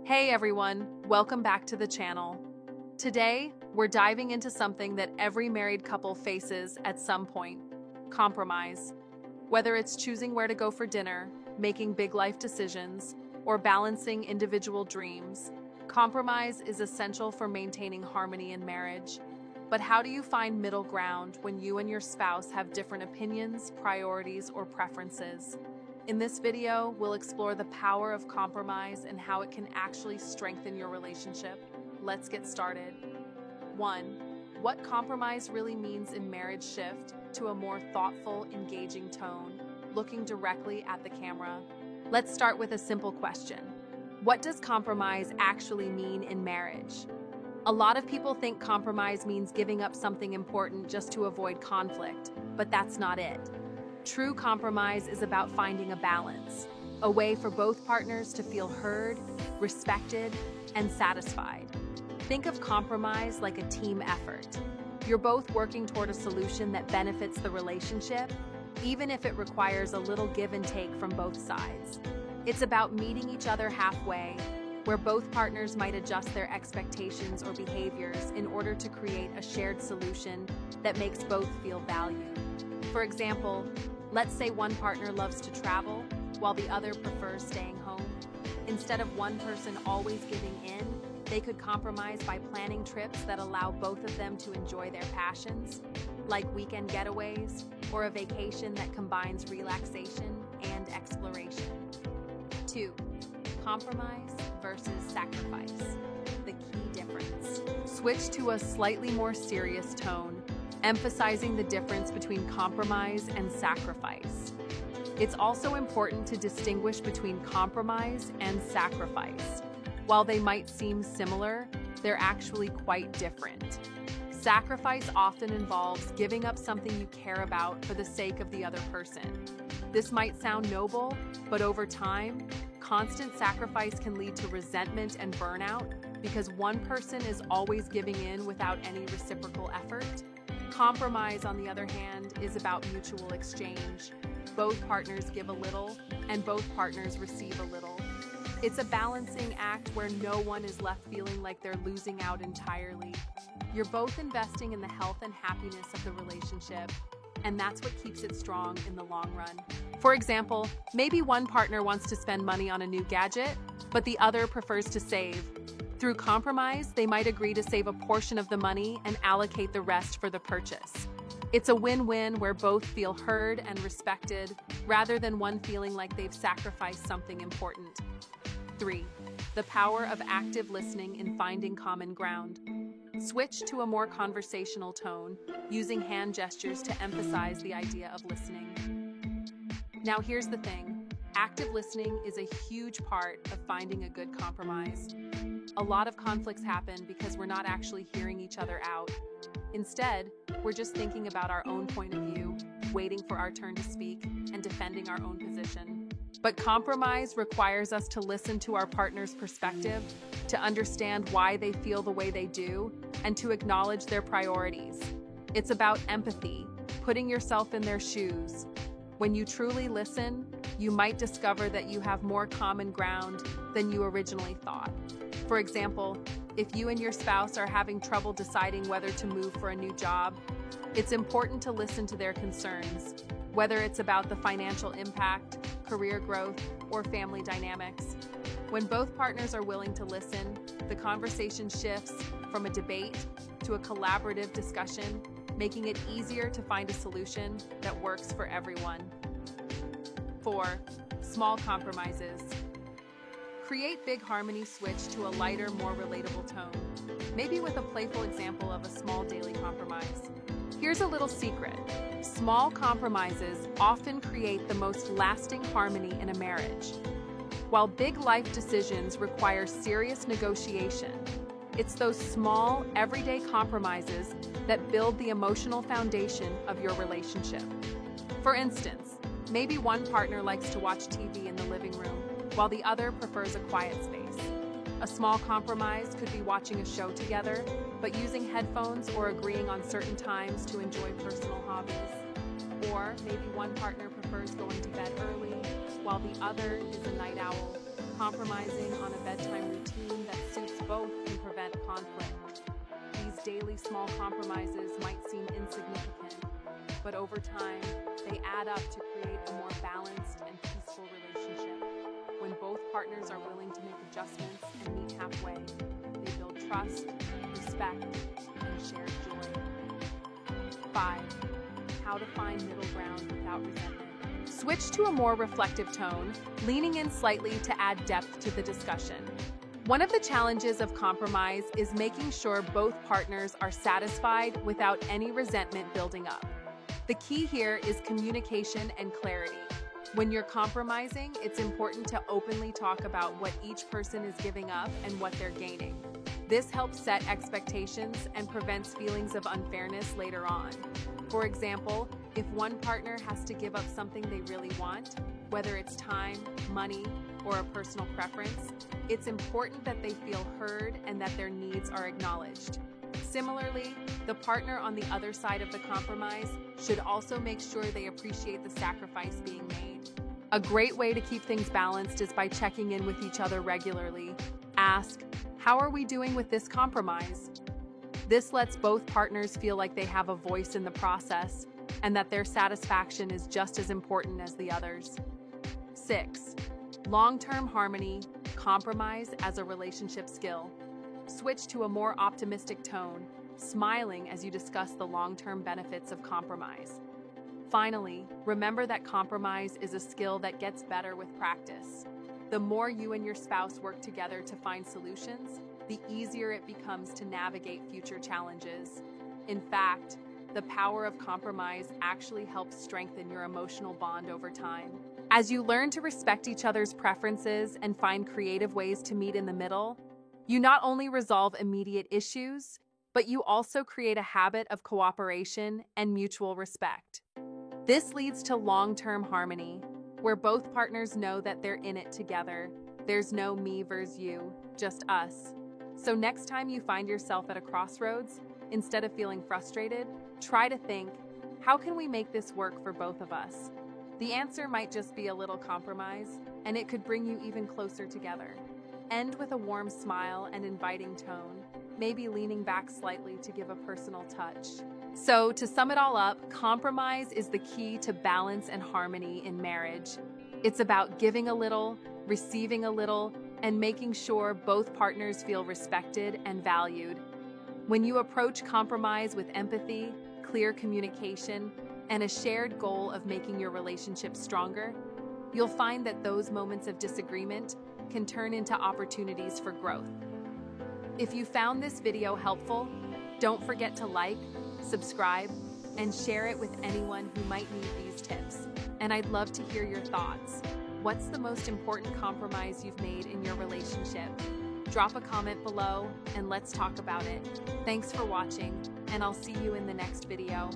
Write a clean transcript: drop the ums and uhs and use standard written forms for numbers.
Hey everyone, welcome back to the channel. Today, we're diving into something that every married couple faces at some point: compromise. Whether it's choosing where to go for dinner, making big life decisions, or balancing individual dreams, compromise is essential for maintaining harmony in marriage. But how do you find middle ground when you and your spouse have different opinions, priorities, or preferences? In this video, we'll explore the power of compromise and how it can actually strengthen your relationship. Let's get started. 1. What compromise really means in marriage. Shift to a more thoughtful, engaging tone, looking directly at the camera. Let's start with a simple question. What does compromise actually mean in marriage? A lot of people think compromise means giving up something important just to avoid conflict, but that's not it. True compromise is about finding a balance, a way for both partners to feel heard, respected, and satisfied. Think of compromise like a team effort. You're both working toward a solution that benefits the relationship, even if it requires a little give and take from both sides. It's about meeting each other halfway, where both partners might adjust their expectations or behaviors in order to create a shared solution that makes both feel valued. For example, let's say one partner loves to travel while the other prefers staying home. Instead of one person always giving in, they could compromise by planning trips that allow both of them to enjoy their passions, like weekend getaways or a vacation that combines relaxation and exploration. 2. Compromise versus sacrifice. The key difference. Switch to a slightly more serious tone, emphasizing the difference between compromise and sacrifice. It's also important to distinguish between compromise and sacrifice. While they might seem similar, they're actually quite different. Sacrifice often involves giving up something you care about for the sake of the other person. This might sound noble, but over time, constant sacrifice can lead to resentment and burnout because one person is always giving in without any reciprocal effort. Compromise, on the other hand, is about mutual exchange. Both partners give a little, and both partners receive a little. It's a balancing act where no one is left feeling like they're losing out entirely. You're both investing in the health and happiness of the relationship, and that's what keeps it strong in the long run. For example, maybe one partner wants to spend money on a new gadget, but the other prefers to save. Through compromise, they might agree to save a portion of the money and allocate the rest for the purchase. It's a win-win where both feel heard and respected, rather than one feeling like they've sacrificed something important. 3. The power of active listening in finding common ground. Switch to a more conversational tone, using hand gestures to emphasize the idea of listening. Now here's the thing. Active listening is a huge part of finding a good compromise. A lot of conflicts happen because we're not actually hearing each other out. Instead, we're just thinking about our own point of view, waiting for our turn to speak, and defending our own position. But compromise requires us to listen to our partner's perspective, to understand why they feel the way they do, and to acknowledge their priorities. It's about empathy, putting yourself in their shoes. When you truly listen, you might discover that you have more common ground than you originally thought. For example, if you and your spouse are having trouble deciding whether to move for a new job, it's important to listen to their concerns, whether it's about the financial impact, career growth, or family dynamics. When both partners are willing to listen, the conversation shifts from a debate to a collaborative discussion, making it easier to find a solution that works for everyone. 4. Small compromises. Create big harmony. Switch to a lighter, more relatable tone, maybe with a playful example of a small daily compromise. Here's a little secret. Small compromises often create the most lasting harmony in a marriage. While big life decisions require serious negotiation, it's those small, everyday compromises that build the emotional foundation of your relationship. For instance, maybe one partner likes to watch TV in the living room, while the other prefers a quiet space. A small compromise could be watching a show together, but using headphones or agreeing on certain times to enjoy personal hobbies. Or maybe one partner prefers going to bed early, while the other is a night owl, compromising on a bedtime routine small compromises might seem insignificant, but over time, they add up to create a more balanced and peaceful relationship. When both partners are willing to make adjustments and meet halfway, they build trust, respect, and shared joy. 5. How to find middle ground without resentment. Switch to a more reflective tone, leaning in slightly to add depth to the discussion. One of the challenges of compromise is making sure both partners are satisfied without any resentment building up. The key here is communication and clarity. When you're compromising, it's important to openly talk about what each person is giving up and what they're gaining. This helps set expectations and prevents feelings of unfairness later on. For example, if one partner has to give up something they really want, whether it's time, money, or a personal preference, it's important that they feel heard and that their needs are acknowledged. Similarly, the partner on the other side of the compromise should also make sure they appreciate the sacrifice being made. A great way to keep things balanced is by checking in with each other regularly. Ask, "How are we doing with this compromise?" This lets both partners feel like they have a voice in the process and that their satisfaction is just as important as the others. 6. Long-term harmony, compromise as a relationship skill. Switch to a more optimistic tone, smiling as you discuss the long-term benefits of compromise. Finally, remember that compromise is a skill that gets better with practice. The more you and your spouse work together to find solutions, the easier it becomes to navigate future challenges. In fact, the power of compromise actually helps strengthen your emotional bond over time. As you learn to respect each other's preferences and find creative ways to meet in the middle, you not only resolve immediate issues, but you also create a habit of cooperation and mutual respect. This leads to long-term harmony, where both partners know that they're in it together. There's no me versus you, just us. So next time you find yourself at a crossroads, instead of feeling frustrated, try to think, how can we make this work for both of us? The answer might just be a little compromise, and it could bring you even closer together. End with a warm smile and inviting tone, maybe leaning back slightly to give a personal touch. So, to sum it all up, compromise is the key to balance and harmony in marriage. It's about giving a little, receiving a little, and making sure both partners feel respected and valued. When you approach compromise with empathy, clear communication, and a shared goal of making your relationship stronger, you'll find that those moments of disagreement can turn into opportunities for growth. If you found this video helpful, don't forget to like, subscribe, and share it with anyone who might need these tips. And I'd love to hear your thoughts. What's the most important compromise you've made in your relationship? Drop a comment below and let's talk about it. Thanks for watching, and I'll see you in the next video.